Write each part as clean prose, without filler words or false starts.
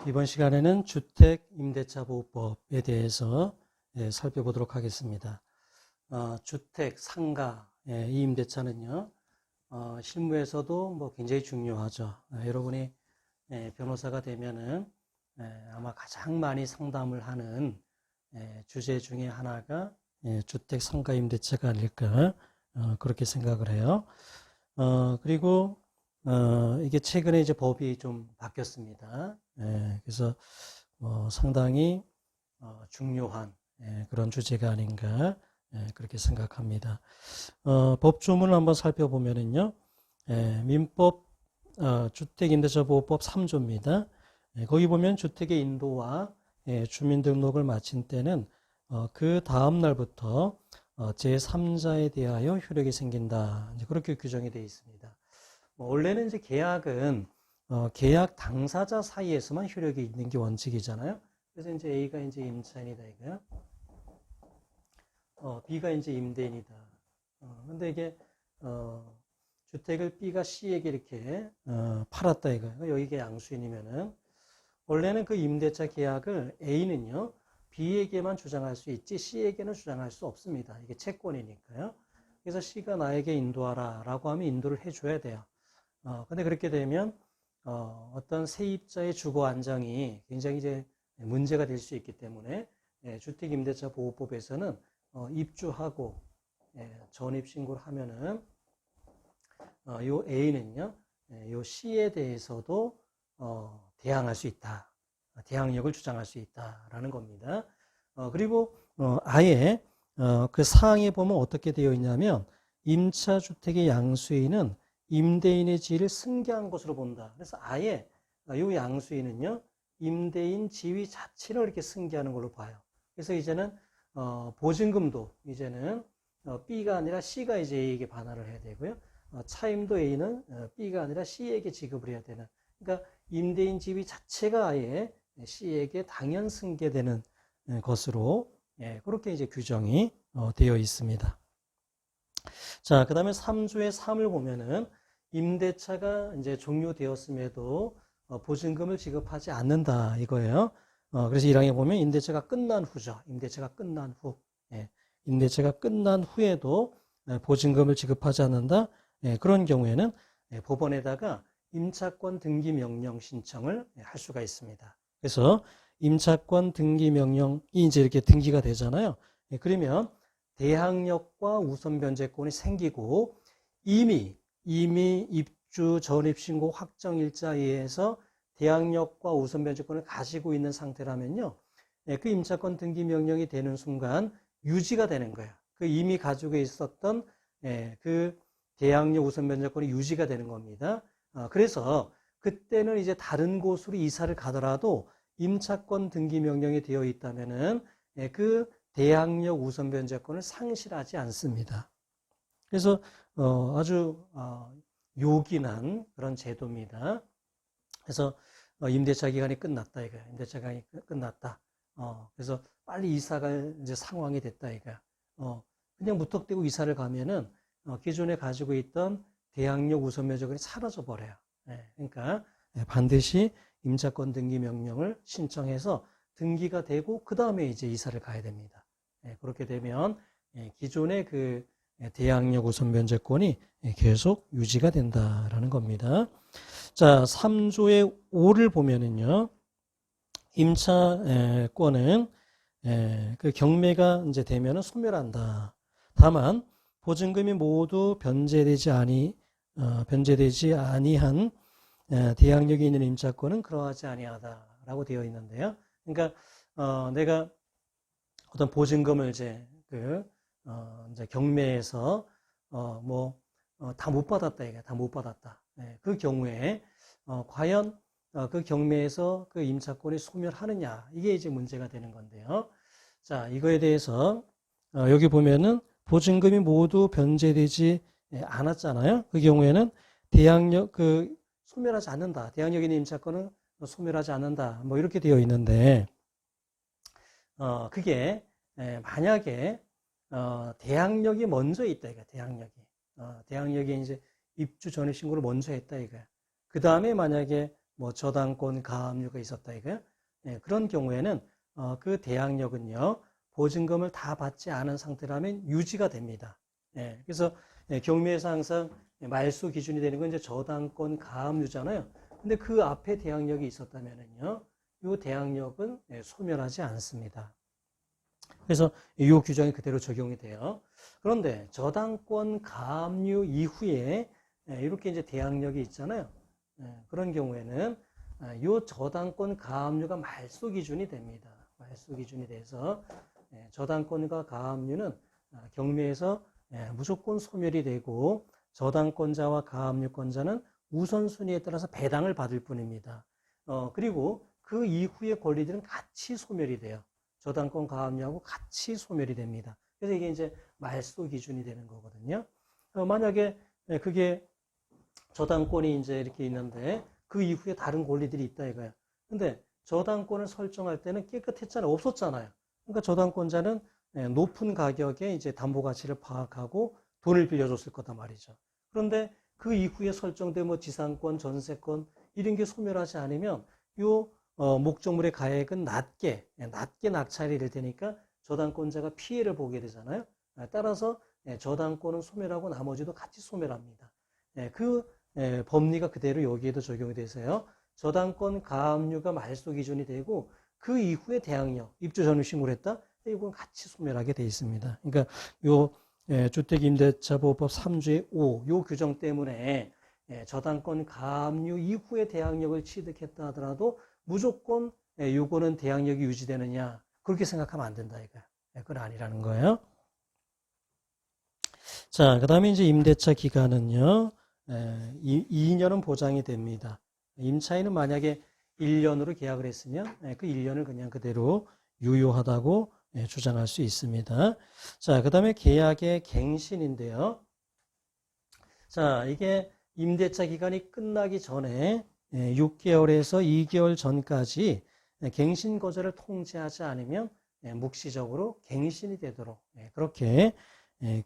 이번 시간에는 주택임대차보호법에 대해서 살펴보도록 하겠습니다. 주택, 상가, 이 임대차는요, 실무에서도 굉장히 중요하죠. 여러분이 변호사가 되면은 아마 가장 많이 상담을 하는 주제 중에 하나가 주택, 상가 임대차가 아닐까 그렇게 생각을 해요. 그리고 이게 최근에 이제 법이 좀 바뀌었습니다. 그래서 상당히 중요한 그런 주제가 아닌가 그렇게 생각합니다. 법조문을 한번 살펴보면은요, 민법 주택임대차보호법 3조입니다. 거기 보면 주택의 인도와 주민등록을 마친 때는 그 다음 날부터 제3자에 대하여 효력이 생긴다. 이제 그렇게 규정이 되어 있습니다. 원래는 이제 계약은 계약 당사자 사이에서만 효력이 있는 게 원칙이잖아요. 그래서 이제 A가 이제 임차인이다 이거야. B가 이제 임대인이다. 근데 이게 주택을 B가 C에게 이렇게 팔았다 이거야. 여기가 양수인이면은 원래는 그 임대차 계약을 A는요 B에게만 주장할 수 있지 C에게는 주장할 수 없습니다. 이게 채권이니까요. 그래서 C가 나에게 인도하라 라고 하면 인도를 해줘야 돼요. 근데 그렇게 되면 어떤 세입자의 주거 안정이 굉장히 이제 문제가 될 수 있기 때문에 주택임대차보호법에서는 입주하고 전입신고를 하면은 요 A는요 요 C에 대해서도 대항할 수 있다. 대항력을 주장할 수 있다라는 겁니다. 그리고 아예 그 사항에 보면 어떻게 되어 있냐면 임차주택의 양수인은 임대인의 지위를 승계한 것으로 본다. 그래서 아예 이 양수인은요 임대인 지위 자체를 이렇게 승계하는 걸로 봐요. 그래서 이제는 보증금도 이제는 B가 아니라 C가 이제 A에게 반환을 해야 되고요. 차임도 A는 B가 아니라 C에게 지급을 해야 되는. 그러니까 임대인 지위 자체가 아예 C에게 당연 승계되는 것으로 그렇게 이제 규정이 되어 있습니다. 자, 그 다음에 3조의 3을 보면은 임대차가 이제 종료되었음에도 보증금을 지급하지 않는다 이거예요. 그래서 1항에 보면 임대차가 끝난 후죠. 임대차가 끝난 후. 임대차가 끝난 후에도 보증금을 지급하지 않는다. 그런 경우에는 법원에다가 임차권 등기 명령 신청을 할 수가 있습니다. 그래서 임차권 등기 명령이 이제 이렇게 등기가 되잖아요. 그러면 대항력과 우선 변제권이 생기고 이미 입주 전입신고 확정일자에 의해서 대항력과 우선 변제권을 가지고 있는 상태라면요. 그 임차권 등기 명령이 되는 순간 유지가 되는 거예요. 그 이미 가지고 있었던 그 대항력 우선 변제권이 유지가 되는 겁니다. 그래서 그때는 이제 다른 곳으로 이사를 가더라도 임차권 등기 명령이 되어 있다면은 그 대항력 우선 변제권을 상실하지 않습니다. 그래서 아주 요긴한 그런 제도입니다. 그래서 임대차 기간이 끝났다 이거야. 임대차 기간이 끝났다. 그래서 빨리 이사갈 이제 상황이 됐다 이거야. 그냥 무턱대고 이사를 가면은 기존에 가지고 있던 대항력 우선 변제권이 사라져 버려요. 그러니까 반드시 임차권 등기 명령을 신청해서 등기가 되고 그 다음에 이제 이사를 가야 됩니다. 그렇게 되면 기존의 그 대항력 우선 변제권이 계속 유지가 된다라는 겁니다. 자, 3조의 5를 보면은요, 임차권은 그 경매가 이제 되면은 소멸한다. 다만 보증금이 모두 변제되지 아니한 대항력이 있는 임차권은 그러하지 아니하다라고 되어 있는데요. 그러니까 내가 어떤 보증금을 이제 이제 경매에서 다 못 받았다 이게 다 못 받았다. 그 경우에 과연 그 경매에서 그 임차권이 소멸하느냐 이게 이제 문제가 되는 건데요. 자, 이거에 대해서 여기 보면은 보증금이 모두 변제되지 않았잖아요. 그 경우에는 대항력 소멸하지 않는다. 대항력 있는 임차권은 소멸하지 않는다. 뭐 이렇게 되어 있는데 그게 만약에 대항력이 먼저 있다 이거 대항력이 이제 입주 전입 신고를 먼저 했다 이거야. 그 다음에 만약에 뭐 저당권 가압류가 있었다 이거요. 그런 경우에는 그 대항력은요 보증금을 다 받지 않은 상태라면 유지가 됩니다. 그래서 경매에서 항상 말소 기준이 되는 건 이제 저당권 가압류잖아요. 근데 그 앞에 대항력이 있었다면은요, 이 대항력은 소멸하지 않습니다. 그래서 이 규정이 그대로 적용이 돼요. 그런데 저당권 가압류 이후에 이렇게 이제 대항력이 있잖아요. 그런 경우에는 이 저당권 가압류가 말소 기준이 됩니다. 말소 기준이 돼서 저당권과 가압류는 경매에서 무조건 소멸이 되고 저당권자와 가압류권자는 우선순위에 따라서 배당을 받을 뿐입니다. 그리고 그 이후의 권리들은 같이 소멸이 돼요. 저당권 가압류하고 같이 소멸이 됩니다. 그래서 이게 이제 말소 기준이 되는 거거든요. 만약에 그게 저당권이 이제 이렇게 있는데 그 이후에 다른 권리들이 있다 이거야. 근데 저당권을 설정할 때는 깨끗했잖아요. 없었잖아요. 그러니까 저당권자는 높은 가격에 이제 담보 가치를 파악하고 돈을 빌려줬을 거다 말이죠. 그런데 그 이후에 설정된 뭐 지상권, 전세권 이런 게 소멸하지 않으면 요 목적물의 가액은 낮게 낙찰이 될 테니까 저당권자가 피해를 보게 되잖아요. 따라서 저당권은 소멸하고 나머지도 같이 소멸합니다. 그 법리가 그대로 여기에도 적용이 돼서요. 저당권 가압류가 말소 기준이 되고 그 이후에 대항력, 입주 전입 신고를 했다? 이건 같이 소멸하게 돼 있습니다. 그러니까 요 주택임대차보호법 3조의 5, 요 규정 때문에 저당권 가압류 이후에 대항력을 취득했다 하더라도 무조건 요거는 대항력이 유지되느냐 그렇게 생각하면 안 된다 이거야. 그건 아니라는 거예요. 자, 그 다음에 이제 임대차 기간은요, 2년은 보장이 됩니다. 임차인은 만약에 1년으로 계약을 했으면 그 1년을 그냥 그대로 유효하다고 주장할 수 있습니다. 자, 그 다음에 계약의 갱신인데요. 자, 이게 임대차 기간이 끝나기 전에 6개월에서 2개월 전까지 갱신 거절을 통지하지 않으면 묵시적으로 갱신이 되도록 그렇게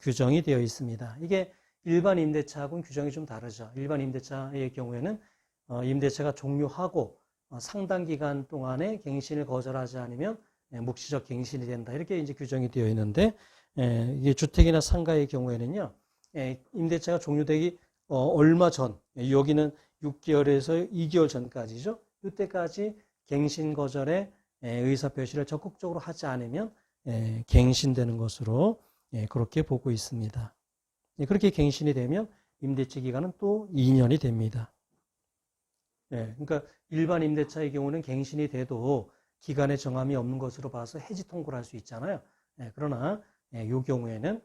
규정이 되어 있습니다. 이게 일반 임대차하고는 규정이 좀 다르죠. 일반 임대차의 경우에는 임대차가 종료하고 상당 기간 동안에 갱신을 거절하지 않으면 묵시적 갱신이 된다. 이렇게 이제 규정이 되어 있는데 이게 주택이나 상가의 경우에는요. 임대차가 종료되기 얼마 전, 여기는 6개월에서 2개월 전까지죠. 이때까지 갱신 거절에 의사표시를 적극적으로 하지 않으면 갱신되는 것으로 그렇게 보고 있습니다. 그렇게 갱신이 되면 임대차 기간은 또 2년이 됩니다. 그러니까 일반 임대차의 경우는 갱신이 돼도 기간에 정함이 없는 것으로 봐서 해지 통고를 할 수 있잖아요. 그러나 이 경우에는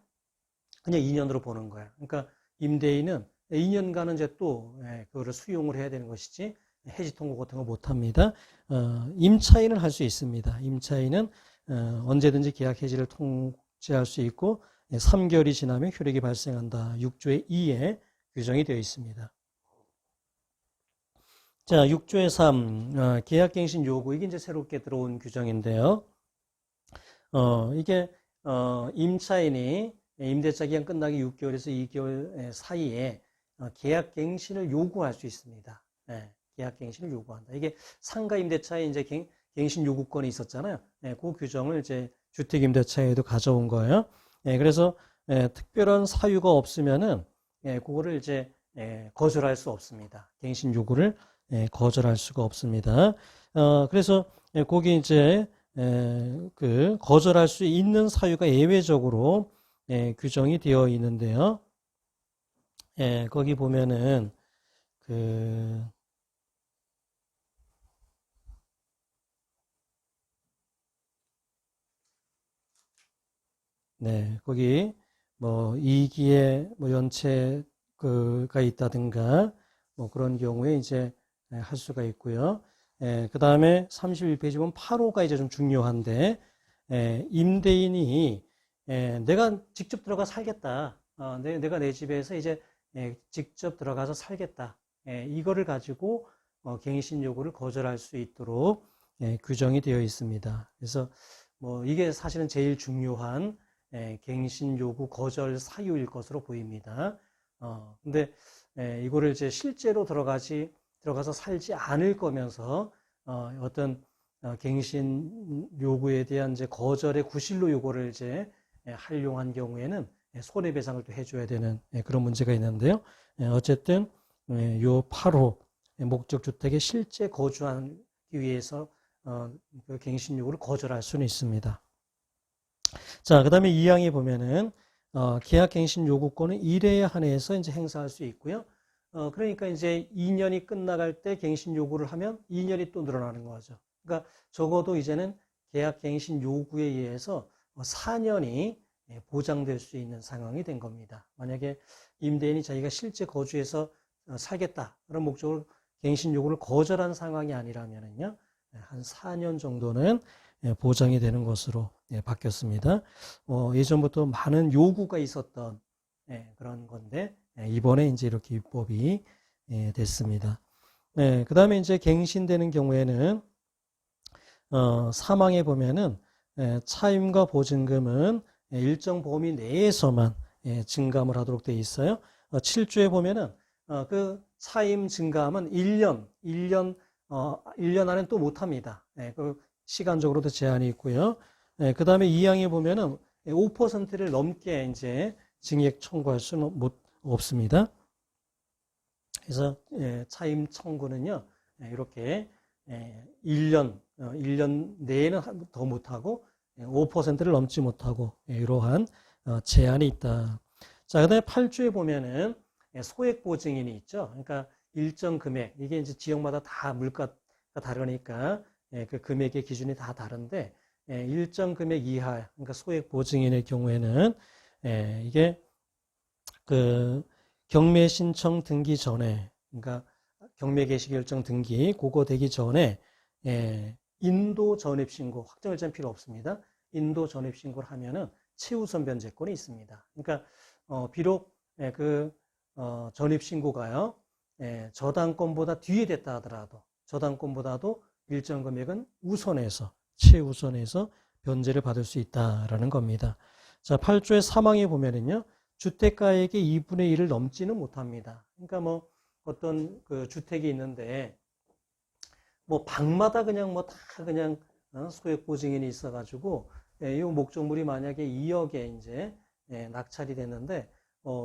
그냥 2년으로 보는 거예요. 그러니까 임대인은 2년간은 이제 또 그거를 수용을 해야 되는 것이지 해지 통고 같은 거 못 합니다. 임차인은 할 수 있습니다. 임차인은 언제든지 계약 해지를 통지할 수 있고 3개월이 지나면 효력이 발생한다. 6조의 2에 규정이 되어 있습니다. 자, 6조의 3, 계약갱신 요구. 이게 이제 새롭게 들어온 규정인데요. 이게, 임차인이 임대차 기간 끝나기 6개월에서 2개월 사이에 계약갱신을 요구할 수 있습니다. 계약갱신을 요구한다. 이게 상가 임대차에 이제 갱신 요구권이 있었잖아요. 그 규정을 이제 주택임대차에도 가져온 거예요. 그래서 특별한 사유가 없으면은 그거를 이제 거절할 수 없습니다. 갱신 요구를 거절할 수가 없습니다. 그래서 거기 이제 그 거절할 수 있는 사유가 예외적으로 규정이 되어 있는데요. 거기 보면은 거기 뭐 이기의 뭐 연체가 있다든가 뭐 그런 경우에 이제 할 수가 있고요. 그 다음에 31페이지 보면 8호가 이제 좀 중요한데, 임대인이 내가 직접 들어가 살겠다. 내가 내 집에서 이제 직접 들어가서 살겠다. 이거를 가지고 갱신 요구를 거절할 수 있도록 규정이 되어 있습니다. 그래서 뭐 이게 사실은 제일 중요한 갱신 요구 거절 사유일 것으로 보입니다. 근데 이거를 이제 실제로 들어가서 살지 않을 거면서 어떤 갱신 요구에 대한 이제 거절의 구실로 요구를 이제 활용한 경우에는 손해배상을 또 해줘야 되는 그런 문제가 있는데요. 어쨌든 요 8호 목적주택에 실제 거주하기 위해서 그 갱신 요구를 거절할 수는 있습니다. 자, 그 다음에 2항에 보면은 계약갱신 요구권은 1회에 한해서 이제 행사할 수 있고요. 그러니까 이제 2년이 끝나갈 때 갱신 요구를 하면 2년이 또 늘어나는 거죠. 그러니까 적어도 이제는 계약갱신 요구에 의해서 4년이 보장될 수 있는 상황이 된 겁니다. 만약에 임대인이 자기가 실제 거주해서 살겠다 그런 목적으로 갱신 요구를 거절한 상황이 아니라면은요, 한 4년 정도는 보장이 되는 것으로 바뀌었습니다. 예전부터 많은 요구가 있었던 그런 건데 이번에 이제 이렇게 입법이 됐습니다. 그 다음에 이제 갱신되는 경우에는 사망에 보면은 차임과 보증금은 일정 범위 내에서만 증감을 하도록 되어 있어요. 7조에 보면은 그 차임 증감은 1년 안에 또 못합니다. 그 시간적으로도 제한이 있고요. 그 다음에 2항에 보면은 5%를 넘게 이제 증액 청구할 수는 없습니다. 그래서 차임 청구는요, 이렇게 1년 내에는 더 못하고 5%를 넘지 못하고 이러한 제한이 있다. 자, 그 다음에 8조에 보면은 소액보증인이 있죠. 그러니까 일정 금액, 이게 이제 지역마다 다 물가가 다르니까 그 금액의 기준이 다 다른데 일정 금액 이하, 그러니까 소액보증인의 경우에는 이게 그 경매 신청 등기 전에, 그러니까 경매 개시 결정 등기 그거 되기 전에 인도 전입 신고, 확정일자는 필요 없습니다. 인도 전입 신고를 하면은 최우선 변제권이 있습니다. 그러니까 비록 그 전입 신고가요, 저당권보다 뒤에 됐다 하더라도 저당권보다도 일정 금액은 우선해서 최우선해서 변제를 받을 수 있다라는 겁니다. 자, 8조의 사망에 보면은요, 주택가액의 2분의 1을 넘지는 못합니다. 그러니까 뭐 어떤 그 주택이 있는데 뭐 방마다 그냥 뭐 다 그냥 소액보증인이 있어가지고 이 목적물이 만약에 2억에 이제 낙찰이 됐는데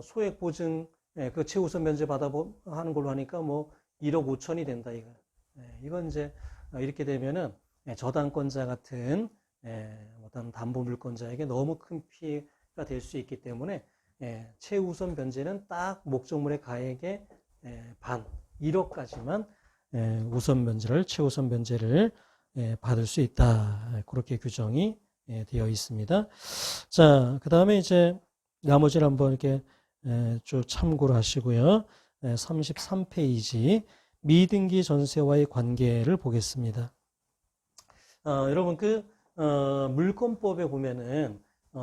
소액보증 그 최우선 면제 받아 하는 걸로 하니까 뭐 1억 5천이 된다 이거. 이건 이제 이렇게 되면은 저당권자 같은 어떤 담보물권자에게 너무 큰 피해가 될 수 있기 때문에 최우선 변제는 딱 목적물의 가액의 반 1억까지만 우선 변제를 최우선 변제를 받을 수 있다. 그렇게 규정이 되어 있습니다. 자, 그 다음에 이제 나머지를 한번 이렇게 쭉 참고를 하시고요. 33페이지 미등기 전세와의 관계를 보겠습니다. 여러분 그 물권법에 보면은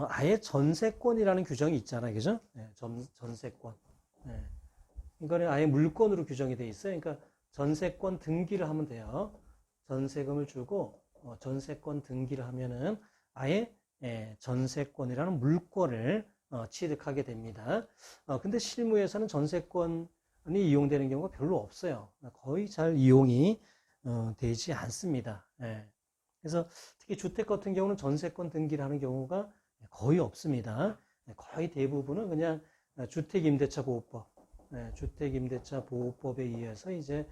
아예 전세권이라는 규정이 있잖아요, 그죠? 전세권. 이거는 아예 물권으로 규정이 돼 있어요. 그러니까 전세권 등기를 하면 돼요. 전세금을 주고 전세권 등기를 하면은 아예 전세권이라는 물권을 취득하게 됩니다. 근데 실무에서는 전세권이 이용되는 경우가 별로 없어요. 거의 잘 이용이 되지 않습니다. 그래서 특히 주택 같은 경우는 전세권 등기를 하는 경우가 거의 없습니다. 거의 대부분은 그냥 주택임대차보호법, 주택임대차보호법에 의해서 이제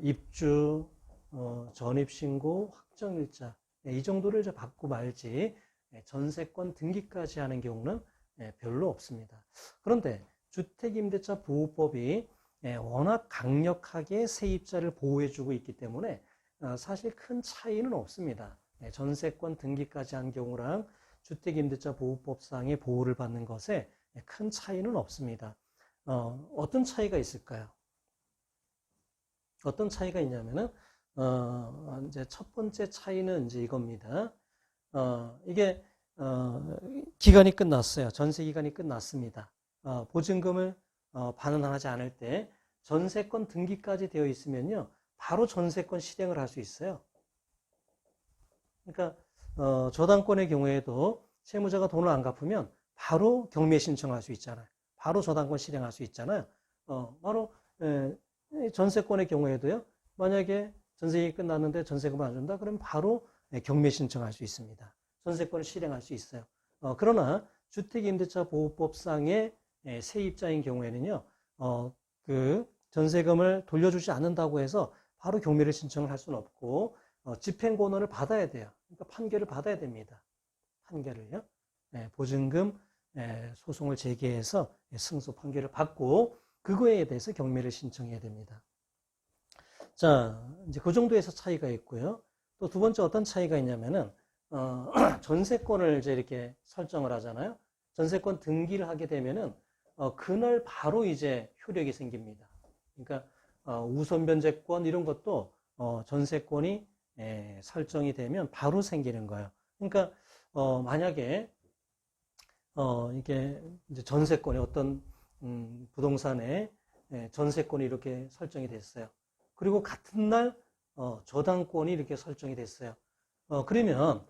입주, 전입신고, 확정일자 이 정도를 이제 받고 말지 전세권 등기까지 하는 경우는 별로 없습니다. 그런데 주택임대차보호법이 워낙 강력하게 세입자를 보호해주고 있기 때문에 사실 큰 차이는 없습니다. 전세권 등기까지 한 경우랑 주택임대차보호법상의 보호를 받는 것에 큰 차이는 없습니다. 어떤 차이가 있을까요? 어떤 차이가 있냐면은 이제 첫 번째 차이는 이제 이겁니다. 이게 기간이 끝났어요. 전세 기간이 끝났습니다. 보증금을 반환하지 않을 때 전세권 등기까지 되어 있으면요, 바로 전세권 실행을 할 수 있어요. 그러니까 저당권의 경우에도 채무자가 돈을 안 갚으면 바로 경매 신청할 수 있잖아요. 바로 저당권 실행할 수 있잖아요. 바로 전세권의 경우에도요. 만약에 전세기 끝났는데 전세금을 안 준다? 그러면 바로 경매 신청할 수 있습니다. 전세권을 실행할 수 있어요. 그러나 주택임대차보호법상의 세입자인 경우에는요. 그 전세금을 돌려주지 않는다고 해서 바로 경매를 신청을 할 수는 없고 집행권원을 받아야 돼요. 그러니까 판결을 받아야 됩니다. 판결을요. 보증금 소송을 제기해서 승소 판결을 받고 그거에 대해서 경매를 신청해야 됩니다. 자, 이제 그 정도에서 차이가 있고요. 또 두 번째 어떤 차이가 있냐면은 전세권을 이제 이렇게 설정을 하잖아요. 전세권 등기를 하게 되면은 그날 바로 이제 효력이 생깁니다. 그러니까 우선 변제권 이런 것도 전세권이 설정이 되면 바로 생기는 거예요. 그러니까 만약에 이게 이제 전세권이 어떤 부동산에 전세권이 이렇게 설정이 됐어요. 그리고 같은 날 저당권이 이렇게 설정이 됐어요. 그러면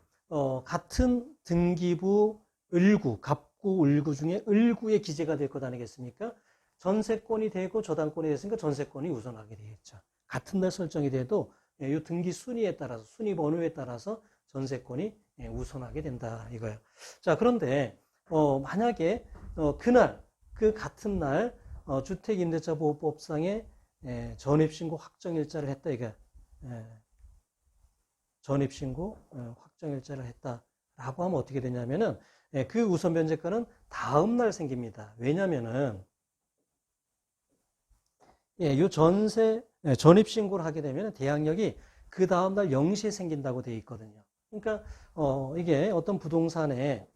같은 등기부 을구, 갑구, 을구 중에 을구에 기재가 될 것 아니겠습니까? 전세권이 되고 저당권이 됐으니까 전세권이 우선하게 되겠죠. 같은 날 설정이 돼도 이 등기 순위에 따라서, 순위 번호에 따라서 전세권이 우선하게 된다 이거예요. 자, 그런데 만약에 그날 그 같은 날 주택임대차보호법상의 전입신고 확정일자를 했다 이게 전입신고 확정일자를 했다라고 하면 어떻게 되냐면은 그 우선 변제권은 다음 날 생깁니다. 왜냐면은 이 전입신고를 하게 되면 대항력이 그 다음 날 0시에 생긴다고 되어 있거든요. 그러니까 이게 어떤 부동산에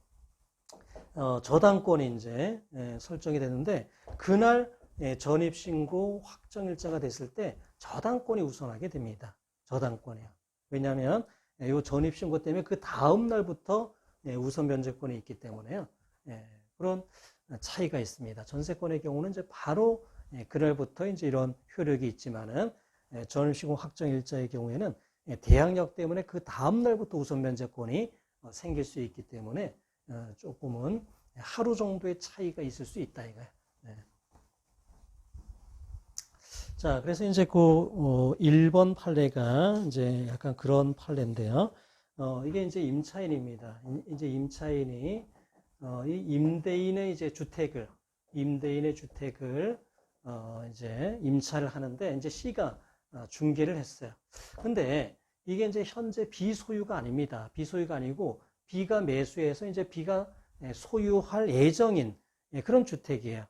저당권이 이제 설정이 되는데 그날 전입신고 확정일자가 됐을 때 저당권이 우선하게 됩니다. 저당권이요. 왜냐하면 이 전입신고 때문에 그 다음 날부터 우선 변제권이 있기 때문에요. 그런 차이가 있습니다. 전세권의 경우는 이제 바로 그날부터 이제 이런 효력이 있지만은 전입신고 확정일자의 경우에는 대항력 때문에 그 다음 날부터 우선 변제권이 생길 수 있기 때문에 조금은 하루 정도의 차이가 있을 수 있다 이거예요. 자, 그래서 이제 그 1번 판례가 이제 약간 그런 판례인데요. 이게 이제 임차인입니다. 이제 임차인이 이 임대인의 주택을 이제 임차를 하는데 이제 C가 중개를 했어요. 근데 이게 이제 현재 비소유가 아닙니다. 비소유가 아니고 B가 매수해서 이제 B가 소유할 예정인 그런 주택이에요.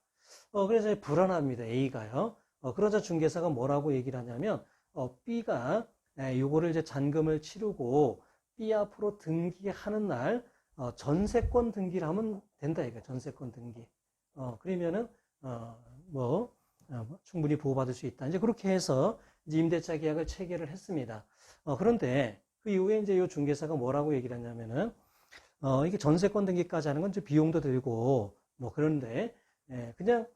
그래서 불안합니다. A가요. 그러자 중개사가 뭐라고 얘기를 하냐면 B가 요거를 이제 잔금을 치르고 B 앞으로 등기하는 날 전세권 등기를 하면 된다 이거 전세권 등기. 그러면은 충분히 보호받을 수 있다. 이제 그렇게 해서 이제 임대차 계약을 체결을 했습니다. 그런데 그 이후에 이제 요 중개사가 뭐라고 얘기를 하냐면은 이게 전세권 등기까지 하는 건 이제 비용도 들고 그런데 그냥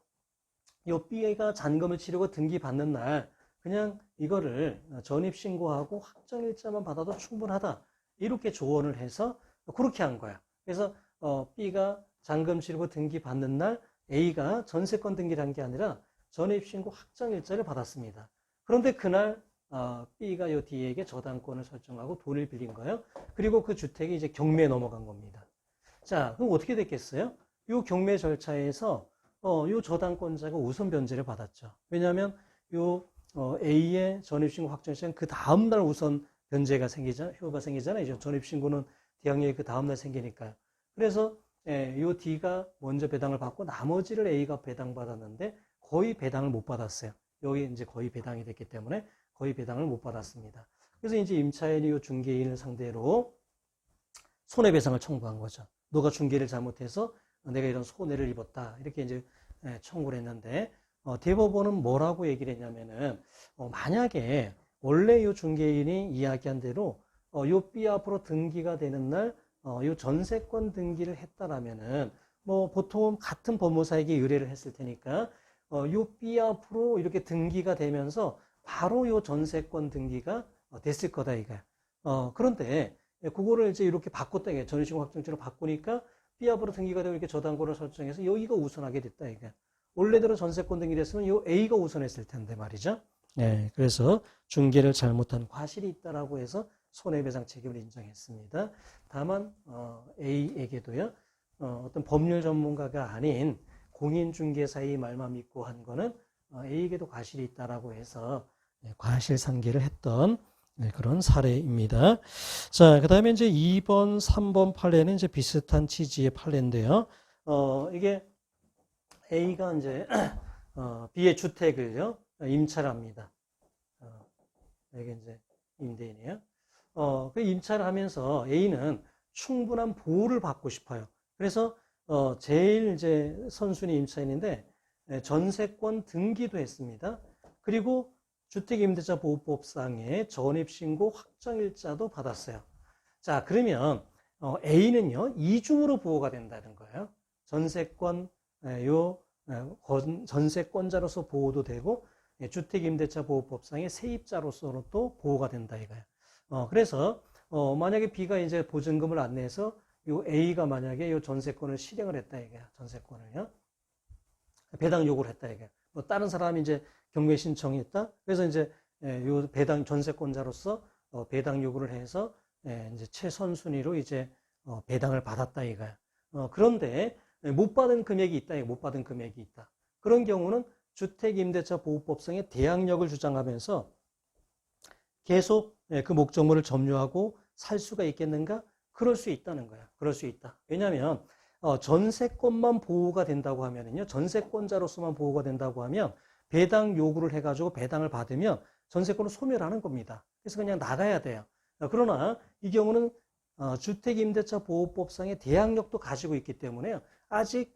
요 B가 잔금을 치르고 등기 받는 날 그냥 이거를 전입신고하고 확정일자만 받아도 충분하다. 이렇게 조언을 해서 그렇게 한 거야. 그래서 B가 잔금 치르고 등기 받는 날 A가 전세권 등기를 한 게 아니라 전입신고 확정일자를 받았습니다. 그런데 그날 B가 요 D에게 저당권을 설정하고 돈을 빌린 거예요. 그리고 그 주택이 이제 경매에 넘어간 겁니다. 자, 그럼 어떻게 됐겠어요? 요 경매 절차에서 요 저당권자가 우선 변제를 받았죠. 왜냐하면 요 A의 전입신고 확정일자는 그 다음날 우선 변제가 효가 생기잖아요. 전입신고는 대항력이 그 다음날 생기니까요. 그래서 요 D가 먼저 배당을 받고 나머지를 A가 배당받았는데 거의 배당을 못 받았어요. 여기 이제 거의 배당이 됐기 때문에 거의 배당을 못 받았습니다. 그래서 이제 임차인이 요 중개인을 상대로 손해배상을 청구한 거죠. 너가 중개를 잘못해서 내가 이런 손해를 입었다. 이렇게 이제 청구를 했는데 대법원은 뭐라고 얘기를 했냐면은 만약에 원래 요 중개인이 이야기한 대로 요 B 앞으로 등기가 되는 날 요 전세권 등기를 했다라면은 보통 같은 법무사에게 의뢰를 했을 테니까 요 B 앞으로 이렇게 등기가 되면서 바로 요 전세권 등기가 됐을 거다 이거야. 그런데 그거를 이제 이렇게 바꿨다 이게 전입신고 확정일자로 바꾸니까 B 앞으로 등기가 되고 이렇게 저당권을 설정해서 여기가 우선하게 됐다 이게. 원래대로 전세권 등기를 했으면 요 A가 우선했을 텐데 말이죠. 그래서 중개를 잘못한 과실이 있다라고 해서 손해배상 책임을 인정했습니다. 다만 A에게도요, 어떤 법률 전문가가 아닌 공인중개사의 말만 믿고 한 거는 A에게도 과실이 있다라고 해서 과실상계를 했던 그런 사례입니다. 자, 그 다음에 이제 2번, 3번 판례는 이제 비슷한 취지의 판례인데요. 이게 A가 이제 B의 주택을요, 임차를 합니다. 이게 이제 임대인이에요. 그 임차를 하면서 A는 충분한 보호를 받고 싶어요. 그래서 제일 이제 선순위 임차인인데 전세권 등기도 했습니다. 그리고 주택임대차보호법상의 전입신고 확정일자도 받았어요. 자, 그러면 A는요, 이중으로 보호가 된다는 거예요. 전세권자로서 보호도 되고 주택임대차보호법상의 세입자로서도 보호가 된다 이거예요. 그래서 만약에 B가 이제 보증금을 안 내서 요 A가 만약에 요 전세권을 실행을 했다 이거야. 전세권을요. 배당 요구를 했다 이거야. 뭐 다른 사람이 이제 경매 신청했다. 그래서 이제 요 배당 전세권자로서 배당 요구를 해서 이제 최선순위로 이제 배당을 받았다 이거야. 그런데 못 받은 금액이 있다. 못 받은 금액이 있다. 그런 경우는 주택임대차보호법상의 대항력을 주장하면서 계속 그 목적물을 점유하고 살 수가 있겠는가? 그럴 수 있다는 거야. 그럴 수 있다. 왜냐하면 전세권만 보호가 된다고 하면은요, 전세권자로서만 보호가 된다고 하면 배당 요구를 해가지고 배당을 받으면 전세권을 소멸하는 겁니다. 그래서 그냥 나가야 돼요. 그러나 이 경우는 주택임대차보호법상의 대항력도 가지고 있기 때문에 아직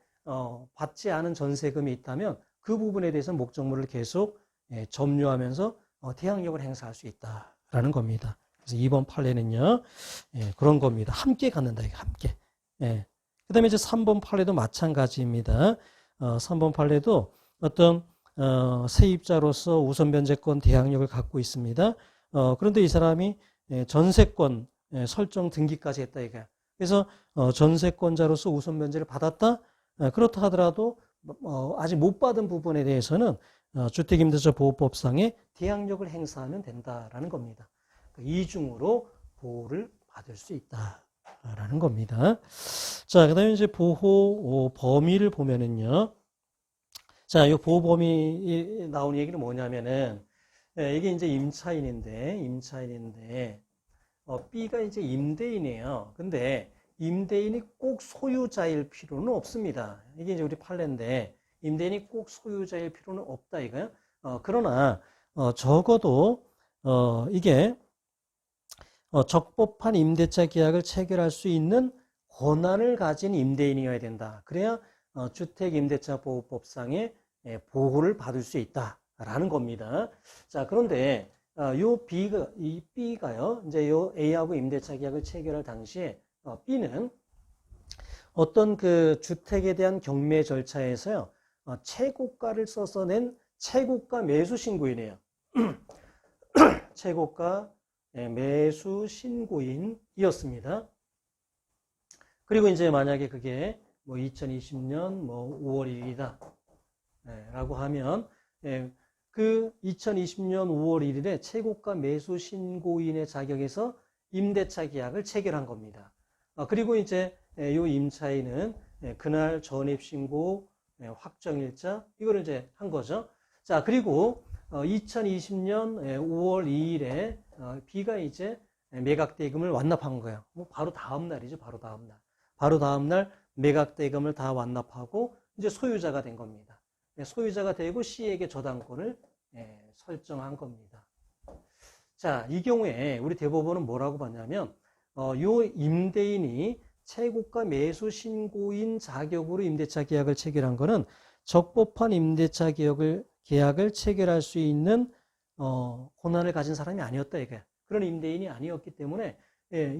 받지 않은 전세금이 있다면 그 부분에 대해서 목적물을 계속 점유하면서 대항력을 행사할 수 있다라는 겁니다. 그래서 2번 판례는요, 그런 겁니다. 함께 갖는다, 이게 함께. 그 다음에 이제 3번 판례도 마찬가지입니다. 3번 판례도 어떤 세입자로서 우선 변제권 대항력을 갖고 있습니다. 그런데 이 사람이 전세권 설정 등기까지 했다 이거야. 그래서 전세권자로서 우선 변제를 받았다. 그렇다 하더라도 아직 못 받은 부분에 대해서는 주택임대차보호법상의 대항력을 행사하면 된다라는 겁니다. 이중으로 보호를 받을 수 있다라는 겁니다. 자, 그 다음에 이제 보호 범위를 보면은요. 자, 이 보호 범위 나온 얘기는 뭐냐면은 이게 이제 임차인인데 B가 이제 임대인이에요. 근데 임대인이 꼭 소유자일 필요는 없습니다. 이게 이제 우리 판례인데 임대인이 꼭 소유자일 필요는 없다 이거요. 그러나 적어도 이게 적법한 임대차 계약을 체결할 수 있는 권한을 가진 임대인이어야 된다. 그래야 주택임대차보호법상의 보호를 받을 수 있다라는 겁니다. 자, 그런데 이 B가요, 이제 요 A하고 임대차 계약을 체결할 당시에 B는 어떤 그 주택에 대한 경매 절차에서요, 최고가를 써서 낸 최고가 매수 신고인이에요. 최고가 매수 신고인이었습니다. 그리고 이제 만약에 그게 뭐 2020년 뭐 5월 1일이다 라고 하면 그 2020년 5월 1일에 최고가 매수 신고인의 자격에서 임대차 계약을 체결한 겁니다. 그리고 이제 이 임차인은 그날 전입신고 확정일자 이거를 이제 한 거죠. 자, 그리고 2020년 5월 2일에 B가 이제 매각대금을 완납한 거예요. 뭐 바로 다음 날이죠. 바로 다음 날 매각대금을 다 완납하고 이제 소유자가 된 겁니다. 소유자가 되고 C에게 저당권을 설정한 겁니다. 자, 이 경우에 우리 대법원은 뭐라고 봤냐면 요 임대인이 최고가 매수 신고인 자격으로 임대차 계약을 체결한 거는 적법한 임대차 계약을 체결할 수 있는 권한을 가진 사람이 아니었다 이거야. 그런 임대인이 아니었기 때문에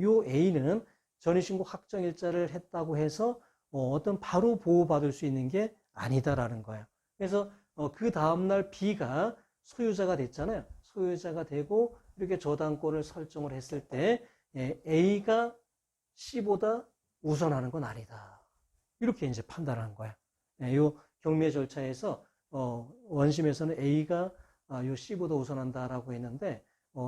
요 A는 전입신고 확정일자를 했다고 해서 어떤 바로 보호받을 수 있는 게 아니다라는 거예요. 그래서 그 다음날 B가 소유자가 됐잖아요. 소유자가 되고 이렇게 저당권을 설정을 했을 때 A가 C보다 우선하는 건 아니다. 이렇게 이제 판단하는 거야. 이 경매 절차에서 원심에서는 A가 요 C보다 우선한다라고 했는데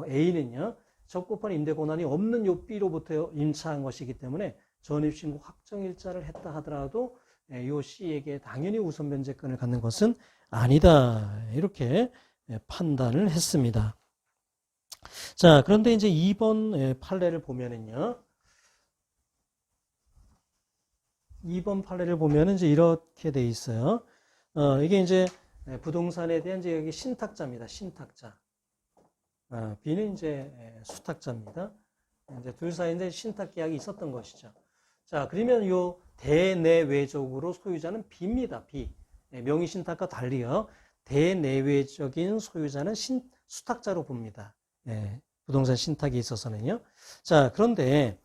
A는요 적법한 임대 권한이 없는 요 B로부터 임차한 것이기 때문에 전입신고 확정일자를 했다 하더라도 요 C에게 당연히 우선 변제권을 갖는 것은 아니다. 이렇게 판단을 했습니다. 자, 그런데 이제 2번 판례를 보면은요. 2번 판례를 보면은 이제 이렇게 돼 있어요. 이게 이제 부동산에 대한 이제 여기 신탁자입니다. 신탁자. B는 이제 수탁자입니다. 이제 둘 사이에 이제 신탁 계약이 있었던 것이죠. 자, 그러면 요 대내외적으로 소유자는 B입니다. B. 명의 신탁과 달리요. 대내외적인 소유자는 수탁자로 봅니다. 부동산 신탁에 있어서는요. 자, 그런데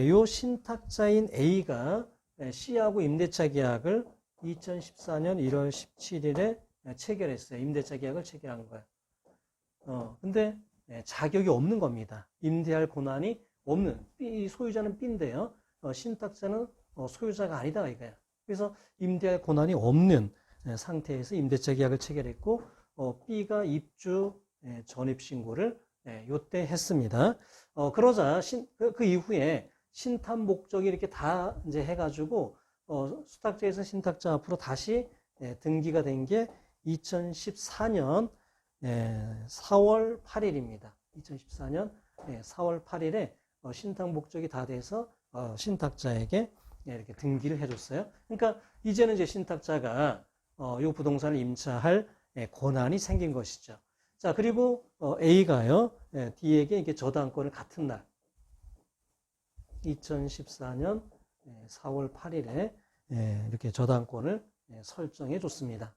요 신탁자인 A가 C하고 임대차 계약을 2014년 1월 17일에 체결했어요. 임대차 계약을 체결한 거예요. 근데 자격이 없는 겁니다. 임대할 권한이 없는 B 소유자는 B인데요. 신탁자는 소유자가 아니다 이거야. 그래서 임대할 권한이 없는 상태에서 임대차 계약을 체결했고 B가 입주 전입 신고를 요때 했습니다. 그러자 그 이후에 신탁 목적이 이렇게 다 이제 해가지고 수탁자에서 신탁자 앞으로 다시 등기가 된 게 2014년 4월 8일입니다. 2014년 4월 8일에 신탁 목적이 다 돼서 신탁자에게 이렇게 등기를 해줬어요. 그러니까 이제는 이제 신탁자가 이 부동산을 임차할 권한이 생긴 것이죠. 자, 그리고 A가요 D에게 이렇게 저당권을 같은 날 2014년 4월 8일에 이렇게 저당권을 설정해 줬습니다.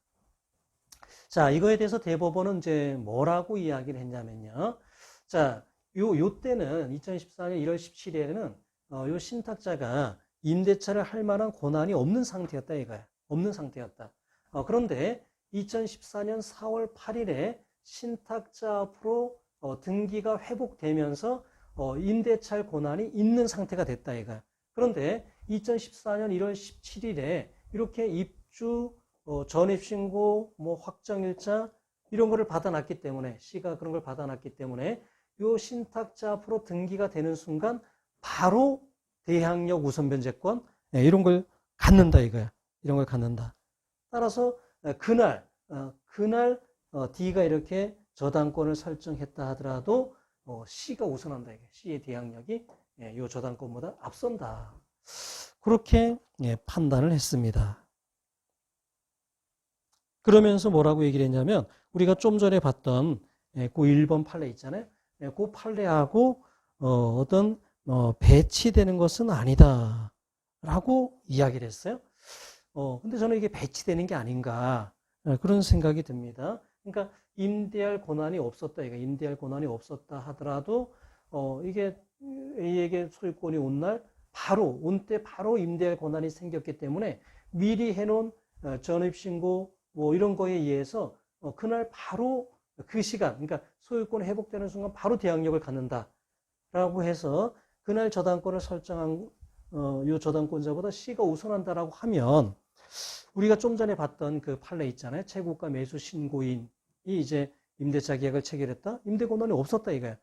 자, 이거에 대해서 대법원은 이제 뭐라고 이야기를 했냐면요. 자, 요 때는 2014년 1월 17일에는 요 신탁자가 임대차를 할 만한 권한이 없는 상태였다 이거야. 없는 상태였다. 그런데 2014년 4월 8일에 신탁자 앞으로 등기가 회복되면서 임대차할 권한이 있는 상태가 됐다 이거야. 그런데 2014년 1월 17일에 이렇게 입주 전입신고, 확정일자 이런 거를 받아놨기 때문에 C가 그런 걸 받아놨기 때문에 요 신탁자 앞으로 등기가 되는 순간 바로 대항력 우선변제권 이런 걸 갖는다 이거야. 이런 걸 갖는다. 따라서 그날 D가 이렇게 저당권을 설정했다 하더라도 C가 우선한다 이게 C의 대항력이 요 저당권보다 앞선다. 그렇게 판단을 했습니다. 그러면서 뭐라고 얘기를 했냐면 우리가 좀 전에 봤던 그 1번 판례 있잖아요. 그 판례하고 어떤 배치되는 것은 아니다 라고 이야기를 했어요. 근데 저는 이게 배치되는 게 아닌가 그런 생각이 듭니다. 그러니까 임대할 권한이 없었다. 이거 임대할 권한이 없었다 하더라도 이게 A에게 소유권이 온 날 온 때 바로 임대할 권한이 생겼기 때문에 미리 해놓은 전입신고 이런 거에 의해서 그날 바로 그 시간, 그러니까 소유권이 회복되는 순간 바로 대항력을 갖는다라고 해서 그날 저당권을 설정한 요 저당권자보다 C가 우선한다라고 하면 우리가 좀 전에 봤던 그 판례 있잖아요. 채무가 매수 신고인이 이제 임대차 계약을 체결했다. 임대 권한이 없었다 이거야.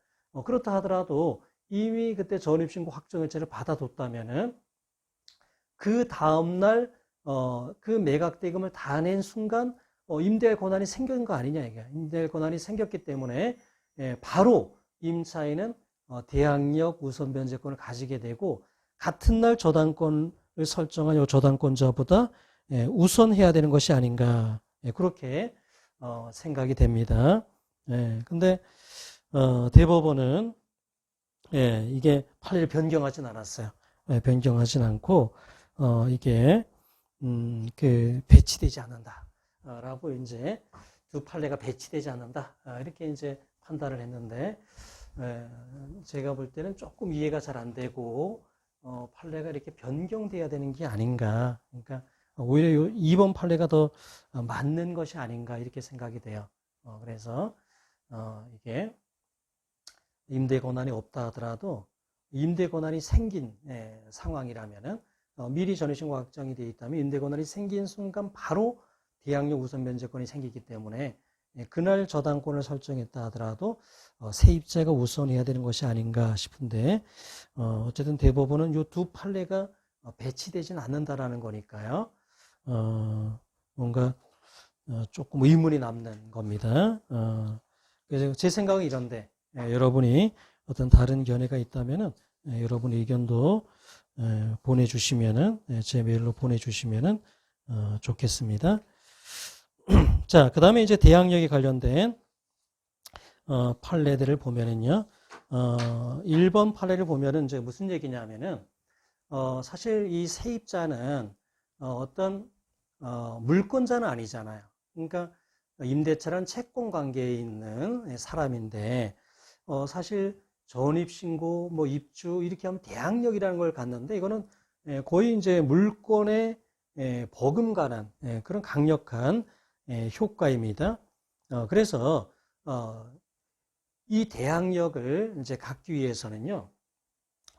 그렇다 하더라도 이미 그때 전입신고 확정일자를 받아뒀다면은 그 다음날 그 매각 대금을 다 낸 순간 임대할 권한이 생긴 거 아니냐 이게. 임대할 권한이 생겼기 때문에 바로 임차인은 대항력 우선 변제권을 가지게 되고 같은 날 저당권을 설정한 이 저당권자보다 우선해야 되는 것이 아닌가 그렇게 생각이 됩니다. 근데 대법원은 이게 판례를 변경하진 않았어요. 변경하진 않고 이게 배치되지 않는다라고 이제 두 판례가 배치되지 않는다 이렇게 이제 판단을 했는데 제가 볼 때는 조금 이해가 잘 안 되고 판례가 이렇게 변경돼야 되는 게 아닌가. 그러니까 오히려 2번 판례가 더 맞는 것이 아닌가 이렇게 생각이 돼요. 그래서 이게 임대 권한이 없다 하더라도 임대 권한이 생긴 상황이라면은 미리 전입신고 확정이 되어 있다면 임대 권한이 생긴 순간 바로 대항력 우선 변제권이 생기기 때문에 그날 저당권을 설정했다 하더라도 세입자가 우선해야 되는 것이 아닌가 싶은데 어쨌든 대법원은 이 두 판례가 배치되지는 않는다라는 거니까요. 뭔가 조금 의문이 남는 겁니다. 그래서 제 생각은 이런데 여러분이 어떤 다른 견해가 있다면은 여러분 의견도 보내주시면은 제 메일로 보내주시면은 좋겠습니다. 자, 그 다음에 이제 대항력에 관련된 판례들을 보면은요, 1번 판례를 보면은 이제 무슨 얘기냐면은 사실 이 세입자는 어떤 물권자는 아니잖아요. 그러니까 임대차란 채권 관계에 있는 사람인데 사실 전입신고, 뭐 입주 이렇게 하면 대항력이라는 걸 갖는데 이거는 거의 이제 물권에 버금가는 그런 강력한 효과입니다. 그래서 이 대항력을 이제 갖기 위해서는요,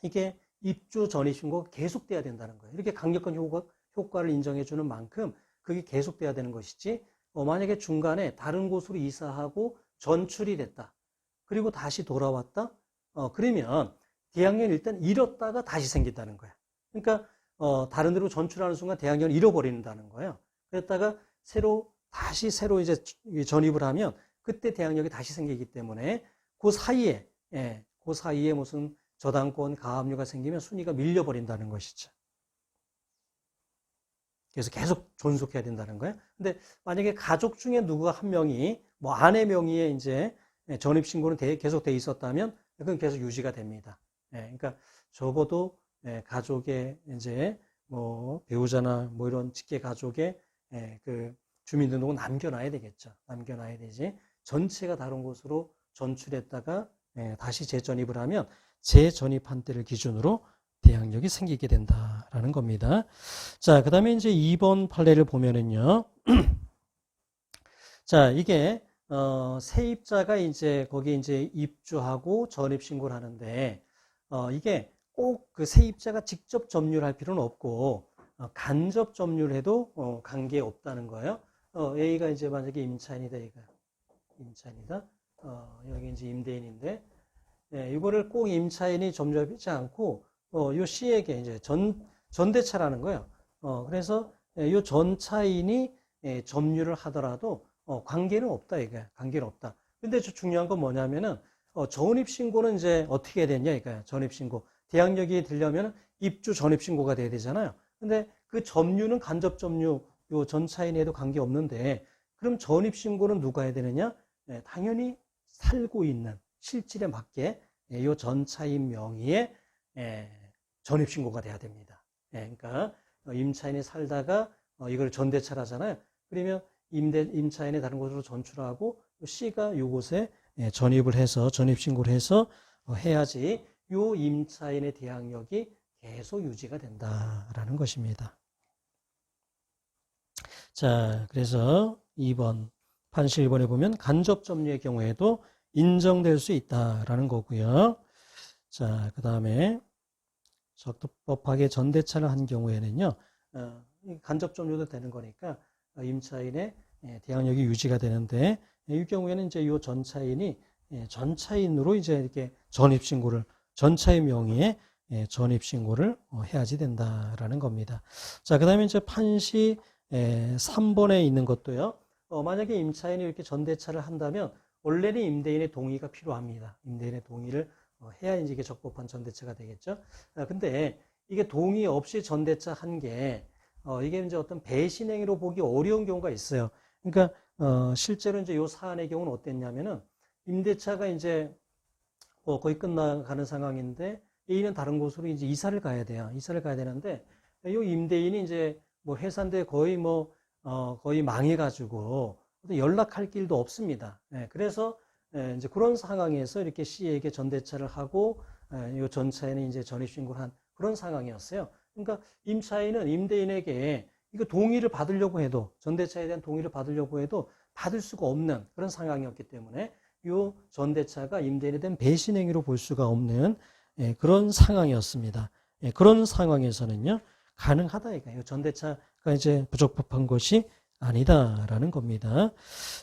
이게 입주 전입신고가 계속돼야 된다는 거예요. 이렇게 강력한 효과를 인정해주는 만큼 그게 계속돼야 되는 것이지, 만약에 중간에 다른 곳으로 이사하고 전출이 됐다. 그리고 다시 돌아왔다. 그러면 대항력을 일단 잃었다가 다시 생긴다는 거야. 그러니까 다른 데로 전출하는 순간 대항력을 잃어버린다는 거예요. 그랬다가 다시 새로 이제 전입을 하면 그때 대항력이 다시 생기기 때문에 그 사이에 무슨 저당권 가압류가 생기면 순위가 밀려버린다는 것이죠. 그래서 계속 존속해야 된다는 거예요. 근데 만약에 가족 중에 누가 한 명이 뭐 아내 명의의 이제 전입신고는 계속 돼 있었다면 그건 계속 유지가 됩니다. 그러니까 적어도 가족의 이제 뭐 배우자나 뭐 이런 직계 가족의 그 주민등록은 남겨놔야 되겠죠. 남겨놔야 되지. 전체가 다른 곳으로 전출했다가 다시 재전입을 하면 재전입한 때를 기준으로 대항력이 생기게 된다라는 겁니다. 자, 그 다음에 이제 2번 판례를 보면은요. 자, 이게 세입자가 이제 거기 이제 입주하고 전입 신고를 하는데 이게 꼭 그 세입자가 직접 점유할 필요는 없고 간접 점유를 해도 관계 없다는 거예요. A가 이제 만약에 임차인이다, A가 임차인이다. 여기 이제 임대인인데 이거를 꼭 임차인이 점유하지 않고 요 C에게 이제 전대차라는 거예요. 그래서 요 전차인이 점유를 하더라도 관계는 없다, 이게. 관계는 없다. 근데 중요한 건 뭐냐면은, 전입신고는 이제 어떻게 해야 되냐, 이거야. 전입신고. 대항력이 되려면 입주 전입신고가 돼야 되잖아요. 근데 그 점유는 간접 점유, 요 전차인에도 관계 없는데, 그럼 전입신고는 누가 해야 되느냐? 당연히 살고 있는 실질에 맞게 요 전차인 명의의 전입신고가 돼야 됩니다. 그러니까 임차인이 살다가 이걸 전대차라잖아요. 그러면 임차인이 다른 곳으로 전출하고 C가 이곳에 전입을 해서 전입신고를 해서 해야지 요 임차인의 대항력이 계속 유지가 된다라는 것입니다. 자, 그래서 2번 판시 1번에 보면 간접 점유의 경우에도 인정될 수 있다라는 거고요. 자, 그 다음에 적법하게 전대차를 한 경우에는요, 간접 점유도 되는 거니까 임차인의 대항력이 유지가 되는데, 이 경우에는 이제 이 전차인이 전차인으로 이제 이렇게 전입신고를, 전차인 명의의 전입신고를 해야지 된다라는 겁니다. 자, 그 다음에 이제 판시 3번에 있는 것도요, 만약에 임차인이 이렇게 전대차를 한다면, 원래는 임대인의 동의가 필요합니다. 임대인의 동의를 해야 이제 이게 적법한 전대차가 되겠죠. 근데 이게 동의 없이 전대차 한 게, 이게 이제 어떤 배신행위로 보기 어려운 경우가 있어요. 그러니까, 실제로 이제 요 사안의 경우는 어땠냐면은, 임대차가 이제, 거의 끝나가는 상황인데, A는 다른 곳으로 이제 이사를 가야 돼요. 이사를 가야 되는데, 요 임대인이 이제 뭐 회사인데 거의 거의 망해가지고, 연락할 길도 없습니다. 그래서, 이제 그런 상황에서 이렇게 C에게 전대차를 하고, 요 전차인이 이제 전입신고를 한 그런 상황이었어요. 그러니까 임차인은 임대인에게 이거 동의를 받으려고 해도, 전대차에 대한 동의를 받으려고 해도 받을 수가 없는 그런 상황이었기 때문에 이 전대차가 임대인에 대한 배신행위로 볼 수가 없는 그런 상황이었습니다. 그런 상황에서는요, 가능하다 이거예요. 전대차가 이제 부적법한 것이 아니다라는 겁니다.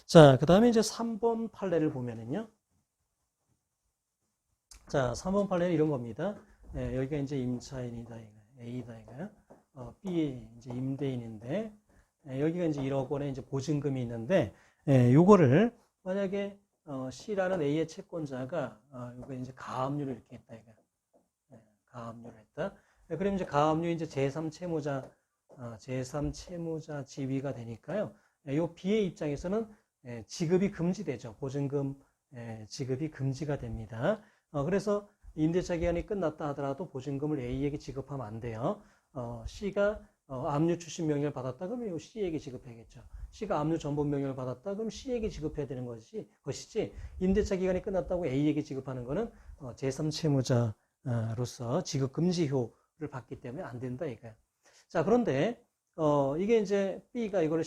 자, 그 다음에 이제 3번 판례를 보면은요. 자, 3번 판례는 이런 겁니다. 여기가 이제 임차인이다, A다, 이거요. B 이제 임대인인데, 여기가 이제 1억 원의 이제 보증금이 있는데, 요거를 만약에 C라는 A의 채권자가 요거 이제 가압류를 이렇게 했다, 이거. 가압류를 했다. 그러면 이제 가압류 이제 제3채무자 지위가 되니까요. 요 B의 입장에서는 지급이 금지되죠. 보증금 지급이 금지가 됩니다. 그래서 임대차 기간이 끝났다 하더라도 보증금을 A에게 지급하면 안 돼요. C가 압류 출신 명령을 받았다 그러면 요 C에게 지급해야겠죠. C가 압류 전본 명령을 받았다 그러면 C에게 지급해야 되는 것이지 임대차 기간이 끝났다고 A에게 지급하는 거는 제3채무자로서 지급 금지효를 받기 때문에 안 된다 이거예요. 자, 그런데 이게 이제 B가 이걸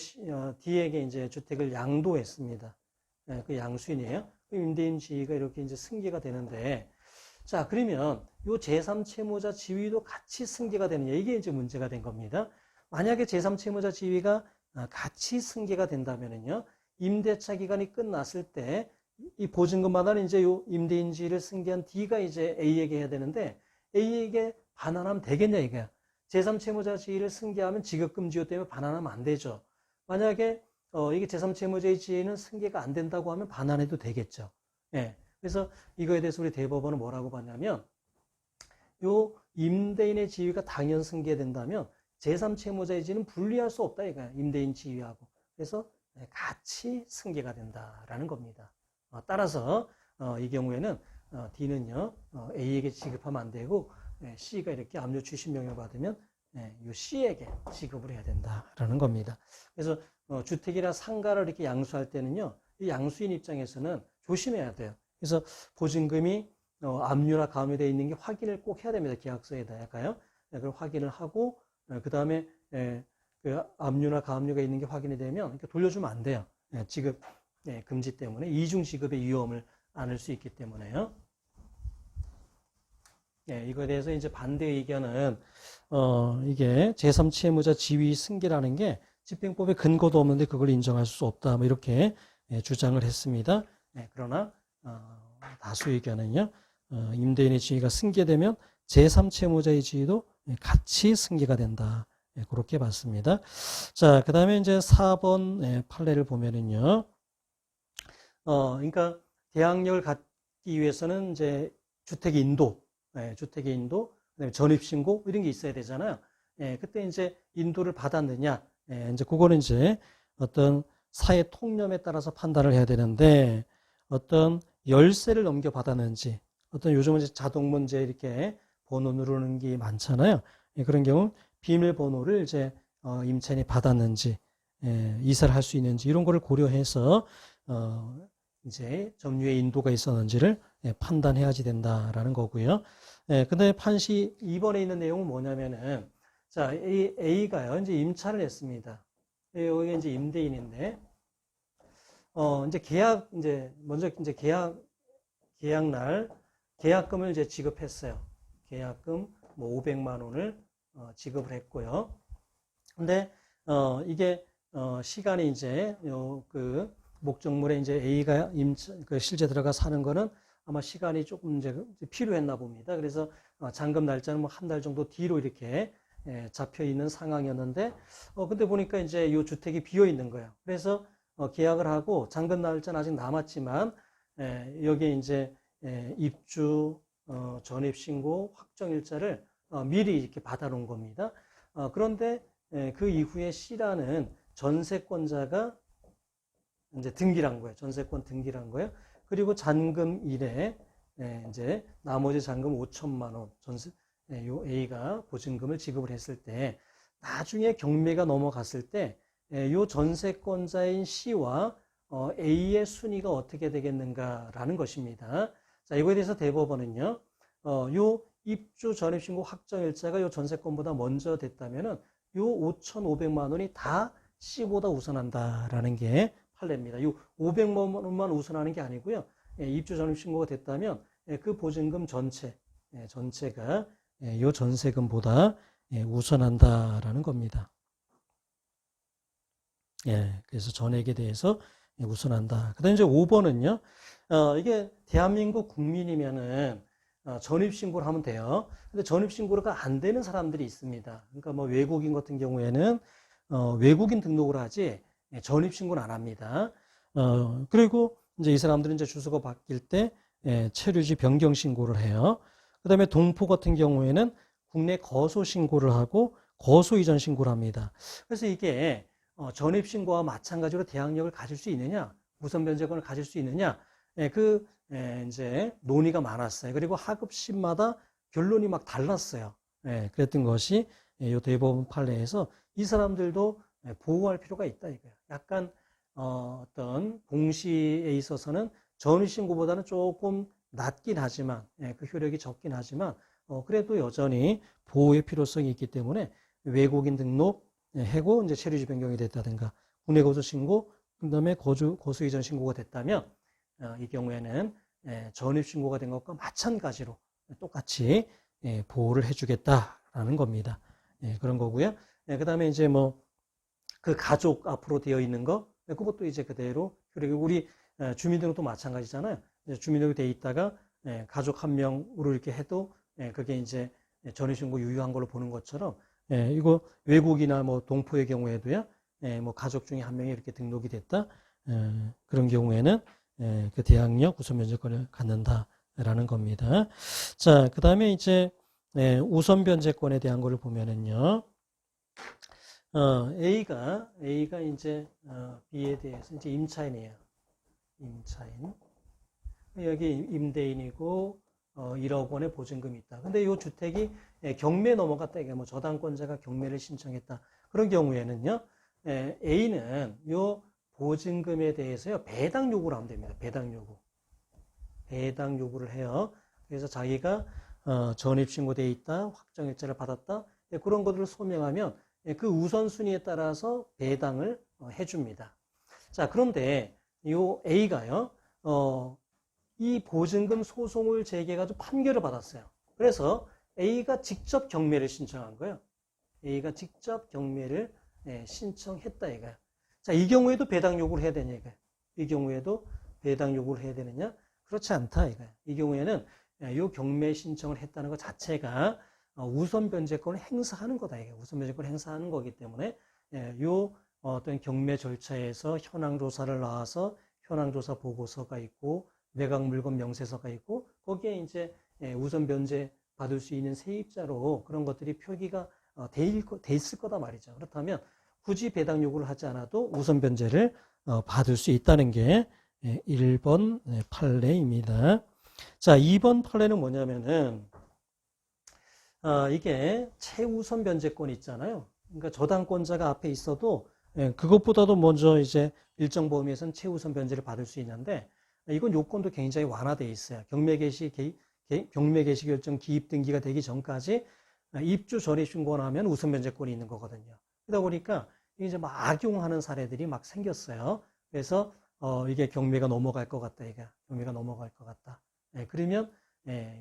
D에게 이제 주택을 양도했습니다. 그 양수인이에요. 임대인 지위가 이렇게 이제 승계가 되는데, 자, 그러면 요 제3채무자 지위도 같이 승계가 되느냐, 이게 이제 문제가 된 겁니다. 만약에 제3채무자 지위가 같이 승계가 된다면은요, 임대차 기간이 끝났을 때 이 보증금마다는 이제 요 임대인 지위를 승계한 D가 이제 A에게 해야 되는데, A에게 반환하면 되겠냐 이거야. 제3채무자 지위를 승계하면 지급금지효 때문에 반환하면 안 되죠. 만약에 이게 제3채무자의 지위는 승계가 안 된다고 하면 반환해도 되겠죠. 예. 그래서 이거에 대해서 우리 대법원은 뭐라고 봤냐면, 요 임대인의 지위가 당연 승계된다면 제3채무자의 지위는 분리할 수 없다 이거야. 임대인 지위하고. 그래서 같이 승계가 된다라는 겁니다. 따라서 이 경우에는 D는요 A에게 지급하면 안 되고 C가 이렇게 압류 출신 명령을 받으면 이 C에게 지급을 해야 된다라는 겁니다. 그래서 주택이나 상가를 이렇게 양수할 때는요, 이 양수인 입장에서는 조심해야 돼요. 그래서 보증금이 압류나 가압류되어 있는 게 확인을 꼭 해야 됩니다. 계약서에다가요. 그걸 확인을 하고 그 다음에 그 압류나 가압류가 있는 게 확인이 되면 이렇게 돌려주면 안 돼요. 지급 금지 때문에 이중 지급의 위험을 안을 수 있기 때문에요. 이거에 대해서 이제 반대 의견은 이게 제3채무자 지위 승계라는 게 집행법에 근거도 없는데 그걸 인정할 수 없다. 뭐 이렇게 주장을 했습니다. 그러나 다수 의견은요. 임대인의 지위가 승계되면 제3채무자의 지위도 같이 승계가 된다. 그렇게 봤습니다. 자, 그 다음에 이제 4번 판례를 보면은요. 그러니까 대항력을 갖기 위해서는 이제 주택의 인도, 그다음에 전입신고 이런 게 있어야 되잖아요. 그때 이제 인도를 받았느냐, 이제 그거는 이제 어떤 사회 통념에 따라서 판단을 해야 되는데 어떤 열쇠를 넘겨받았는지, 어떤 요즘은 이제 자동문제 이렇게 번호 누르는 게 많잖아요. 그런 경우 비밀번호를 이제 임차인이 받았는지, 이사를 할 수 있는지 이런 거를 고려해서 이제 점유의 인도가 있었는지를 판단해야지 된다라는 거고요. 근데 판시 2번에 있는 내용은 뭐냐면은, 자, A가요, 이제 임차를 했습니다. 여기 이제 임대인인데, 먼저 이제 계약날, 계약금을 이제 지급했어요. 계약금 뭐 500만 원을 지급을 했고요. 근데, 이게, 시간이 이제, 그 목적물에 이제 A가 실제 들어가 사는 거는 아마 시간이 조금 이제 필요했나 봅니다. 그래서 잔금 날짜는 뭐 한 달 정도 뒤로 이렇게 잡혀 있는 상황이었는데, 근데 보니까 이제 이 주택이 비어 있는 거예요. 그래서 계약을 하고 잔금 날짜는 아직 남았지만, 여기에 이제 입주, 전입신고, 확정일자를 미리 이렇게 받아놓은 겁니다. 그런데 그 이후에 C라는 전세권자가 이제 등기한 거예요. 전세권 등기한 거예요. 그리고 잔금일에 이제 나머지 잔금 5천만 원 요 A가 보증금을 지급을 했을 때 나중에 경매가 넘어갔을 때 요 전세권자인 C와 A의 순위가 어떻게 되겠는가라는 것입니다. 자, 이거에 대해서 대법원은요. 요 입주 전입신고 확정일자가 요 전세권보다 먼저 됐다면은 요 5,500만 원이 다 C보다 우선한다라는 게 판례입니다. 요 500만 원만 우선하는 게 아니고요. 입주 전입신고가 됐다면 그 보증금 전체가 요 전세금보다 우선한다라는 겁니다. 예, 그래서 전액에 대해서 우선한다. 그 다음에 이제 5번은요, 이게 대한민국 국민이면은, 전입신고를 하면 돼요. 근데 전입신고가 안 되는 사람들이 있습니다. 그러니까 뭐 외국인 같은 경우에는, 외국인 등록을 하지, 전입신고는 안 합니다. 그리고 이제 이 사람들은 이제 주소가 바뀔 때, 체류지 변경 신고를 해요. 그 다음에 동포 같은 경우에는 국내 거소 신고를 하고 거소 이전 신고를 합니다. 그래서 이게 전입신고와 마찬가지로 대항력을 가질 수 있느냐, 우선 변제권을 가질 수 있느냐, 이제 논의가 많았어요. 그리고 하급심마다 결론이 막 달랐어요. 그랬던 것이 이 대법원 판례에서 이 사람들도 보호할 필요가 있다 이거예요. 약간 어떤 공시에 있어서는 전입신고보다는 조금 낮긴 하지만 그 효력이 적긴 하지만 그래도 여전히 보호의 필요성이 있기 때문에 외국인 등록 해고 이제 체류지 변경이 됐다든가 국내 거주 신고 그다음에 거수 이전 신고가 됐다면 이 경우에는 전입 신고가 된 것과 마찬가지로 똑같이 보호를 해주겠다라는 겁니다. 그런 거고요. 그다음에 이제 뭐 그 가족 앞으로 되어 있는 거 그것도 이제 그대로 그리고 우리 주민등록도 마찬가지잖아요. 주민등록이 돼 있다가 가족 한 명으로 이렇게 해도 그게 이제 전입신고 유효한 걸로 보는 것처럼 이거 외국이나 뭐 동포의 경우에도요. 뭐 가족 중에 한 명이 이렇게 등록이 됐다. 그런 경우에는 그 대항력 우선 변제권을 갖는다라는 겁니다. 자, 그 다음에 이제 우선 변제권에 대한 거를 보면은요. A가 이제 B에 대해서 이제 임차인이에요. 임차인. 여기 임대인이고 1억 원의 보증금이 있다. 근데 이 주택이 경매 넘어갔다. 이게 뭐 저당권자가 경매를 신청했다. 그런 경우에는요. A는 요 보증금에 대해서요. 배당 요구를 하면 됩니다. 배당 요구. 배당 요구를 해요. 그래서 자기가 전입신고되어 있다. 확정일자를 받았다. 그런 것들을 소명하면 그 우선순위에 따라서 배당을 해줍니다. 자, 그런데 요 A가요. 이 보증금 소송을 제기해가지고 판결을 받았어요. 그래서 A가 직접 경매를 신청한 거예요. A가 직접 경매를 신청했다 이거예요. 자, 이 경우에도 배당 요구를 해야 되냐 이거예요. 이 경우에도 배당 요구를 해야 되느냐? 그렇지 않다 이거예요. 이 경우에는 이 경매 신청을 했다는 것 자체가 우선 변제권을 행사하는 거다 이게 우선 변제권을 행사하는 거기 때문에 요 어떤 경매 절차에서 현황 조사를 나와서 현황 조사 보고서가 있고 매각 물건 명세서가 있고 거기에 이제 우선 변제 받을 수 있는 세입자로 그런 것들이 표기가 돼 있을 거다 말이죠. 그렇다면 굳이 배당 요구를 하지 않아도 우선 변제를 받을 수 있다는 게 1번 판례입니다. 자, 2번 판례는 뭐냐면은 이게 최우선 변제권이 있잖아요. 그러니까 저당권자가 앞에 있어도 그것보다도 먼저 이제 일정 범위에서는 최우선 변제를 받을 수 있는데 이건 요건도 굉장히 완화되어 있어요. 경매 개시 결정 기입 등기가 되기 전까지 입주 전입 신고를 하면 우선 변제권이 있는 거거든요. 그러다 보니까 이제 막 악용하는 사례들이 막 생겼어요. 그래서 이게 경매가 넘어갈 것 같다. 이게 경매가 넘어갈 것 같다. 그러면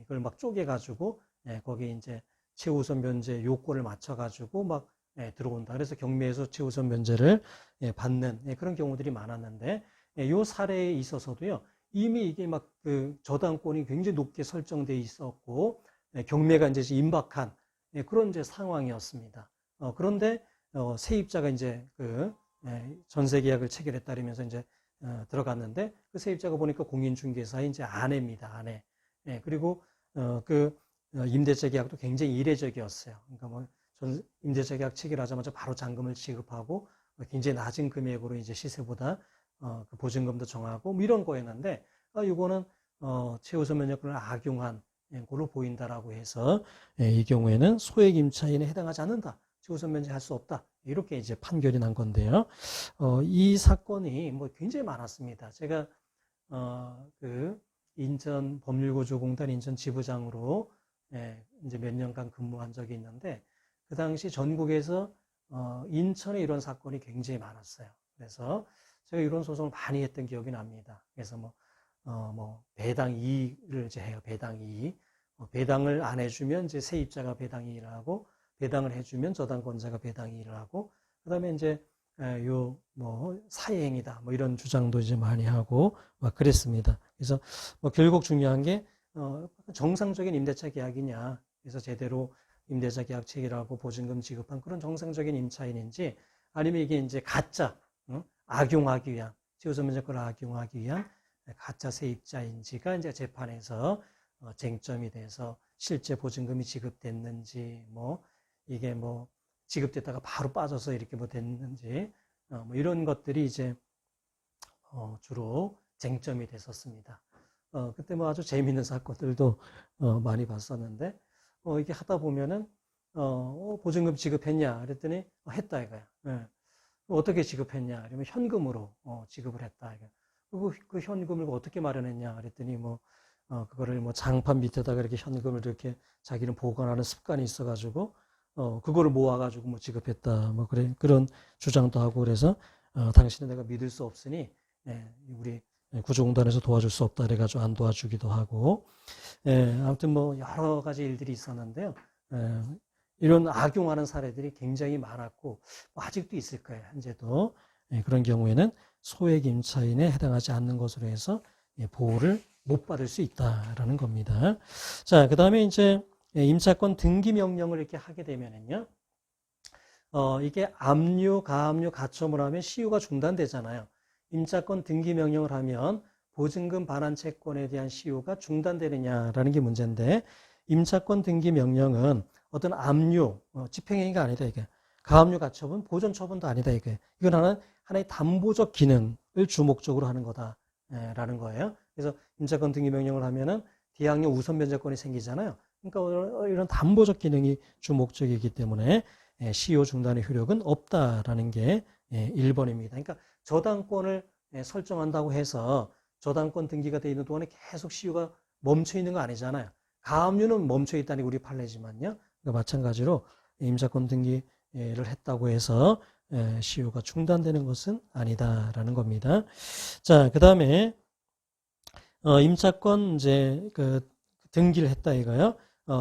이걸 막 쪼개가지고 거기에 이제 최우선 변제 요건을 맞춰가지고 막 들어온다. 그래서 경매에서 최우선 변제를 받는 그런 경우들이 많았는데 이 사례에 있어서도요. 이미 이게 막 그 저당권이 굉장히 높게 설정돼 있었고 경매가 이제 임박한 그런 이제 상황이었습니다. 그런데 세입자가 이제 그 전세 계약을 체결했다 그러면서 이제 들어갔는데 그 세입자가 보니까 공인중개사의 이제 아내입니다. 아내. 그리고 그 임대차 계약도 굉장히 이례적이었어요. 그러니까 뭐 임대차 계약 체결하자마자 바로 잔금을 지급하고 굉장히 낮은 금액으로 이제 시세보다 그 보증금도 정하고 뭐 이런 거였는데 이거는 최우선 변제권을 악용한 걸로 보인다라고 해서 이 경우에는 소액 임차인에 해당하지 않는다. 최우선 변제할 수 없다. 이렇게 이제 판결이 난 건데요. 이 사건이 뭐 굉장히 많았습니다. 제가 그 인천 법률구조공단 인천 지부장으로 이제 몇 년간 근무한 적이 있는데 그 당시 전국에서 인천에 이런 사건이 굉장히 많았어요. 그래서 제가 이런 소송을 많이 했던 기억이 납니다. 그래서 뭐 배당 이의를 이제 해요. 배당 이의. 배당을 안 해주면 이제 세입자가 배당 이의를 하고 배당을 해주면 저당권자가 배당 이의를 하고 그다음에 이제 뭐 사행이다 뭐 이런 주장도 이제 많이 하고 막 그랬습니다. 그래서 뭐 결국 중요한 게 정상적인 임대차 계약이냐, 그래서 제대로 임대차 계약 체결하고 보증금 지급한 그런 정상적인 임차인인지, 아니면 이게 이제 가짜 악용하기 위한, 지우선면제권을 악용하기 위한 가짜 세입자인지가 이제 재판에서 쟁점이 돼서 실제 보증금이 지급됐는지, 뭐 이게 뭐 지급됐다가 바로 빠져서 이렇게 뭐 됐는지, 뭐 이런 것들이 이제 주로 쟁점이 됐었습니다. 그때 뭐 아주 재미있는 사건들도 많이 봤었는데, 이게 하다 보면은 보증금 지급했냐 그랬더니 했다 이거야. 예. 어떻게 지급했냐 그러면 현금으로 지급을 했다 이거. 그리고 그 현금을 어떻게 마련했냐 그랬더니 뭐 그거를 뭐 장판 밑에다가 이렇게 현금을 이렇게 자기는 보관하는 습관이 있어가지고 그거를 모아가지고 뭐 지급했다 뭐 그런 주장도 하고, 그래서 당신은 내가 믿을 수 없으니 우리 구조공단에서 도와줄 수 없다 그래가지고 안 도와주기도 하고, 아무튼 뭐 여러 가지 일들이 있었는데요. 이런 악용하는 사례들이 굉장히 많았고 뭐 아직도 있을 거예요. 현재도. 그런 경우에는 소액 임차인에 해당하지 않는 것으로 해서 보호를 못 받을 수 있다라는 겁니다. 자, 그 다음에 이제 임차권 등기 명령을 이렇게 하게 되면은요, 이게 압류, 가압류, 가처분을 하면 시효가 중단되잖아요. 임차권 등기 명령을 하면 보증금 반환 채권에 대한 시효가 중단되느냐라는 게 문제인데, 임차권 등기 명령은 어떤 압류, 집행행위가 아니다 이게. 가압류, 가처분, 보존 처분도 아니다 이게. 이건 하나의 담보적 기능을 주목적으로 하는 거다라는 거예요. 그래서 임차권 등기 명령을 하면은 대항력 우선 변제권이 생기잖아요. 그러니까 이런 담보적 기능이 주목적이기 때문에 시효 중단의 효력은 없다라는 게 1번입니다. 그러니까 저당권을 설정한다고 해서 저당권 등기가 되어 있는 동안에 계속 시효가 멈춰 있는 거 아니잖아요. 가압류는 멈춰 있다니 우리 판례지만요. 그러니까 마찬가지로 임차권 등기를 했다고 해서 시효가 중단되는 것은 아니다라는 겁니다. 자, 그 다음에 임차권 이제 그 등기를 했다 이거요.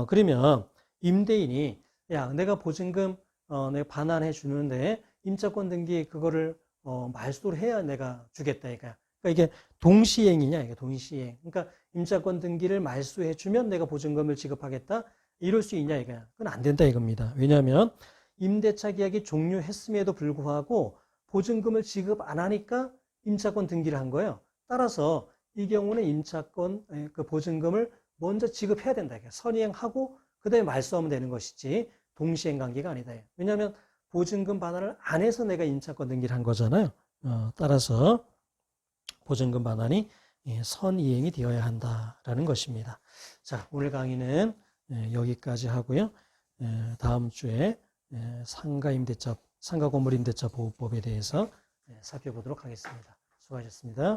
그러면 임대인이 야, 내가 보증금 내가 반환해 주는데 임차권 등기 그거를 말소를 해야 내가 주겠다 이거야. 그러니까 이게 동시행이냐 이게 동시행. 그러니까 임차권 등기를 말소해 주면 내가 보증금을 지급하겠다 이럴 수 있냐 이거야. 그건 안 된다 이겁니다. 왜냐하면 임대차 계약이 종료했음에도 불구하고 보증금을 지급 안 하니까 임차권 등기를 한 거예요. 따라서 이 경우는 임차권 그 보증금을 먼저 지급해야 된다. 선이행하고 그다음에 말소하면 되는 것이지 동시행 관계가 아니다. 왜냐하면 보증금 반환을 안 해서 내가 임차권 등기를 한 거잖아요. 따라서 보증금 반환이 선이행이 되어야 한다라는 것입니다. 자, 오늘 강의는 여기까지 하고요. 다음 주에 상가 건물 임대차 보호법에 대해서 살펴보도록 하겠습니다. 수고하셨습니다.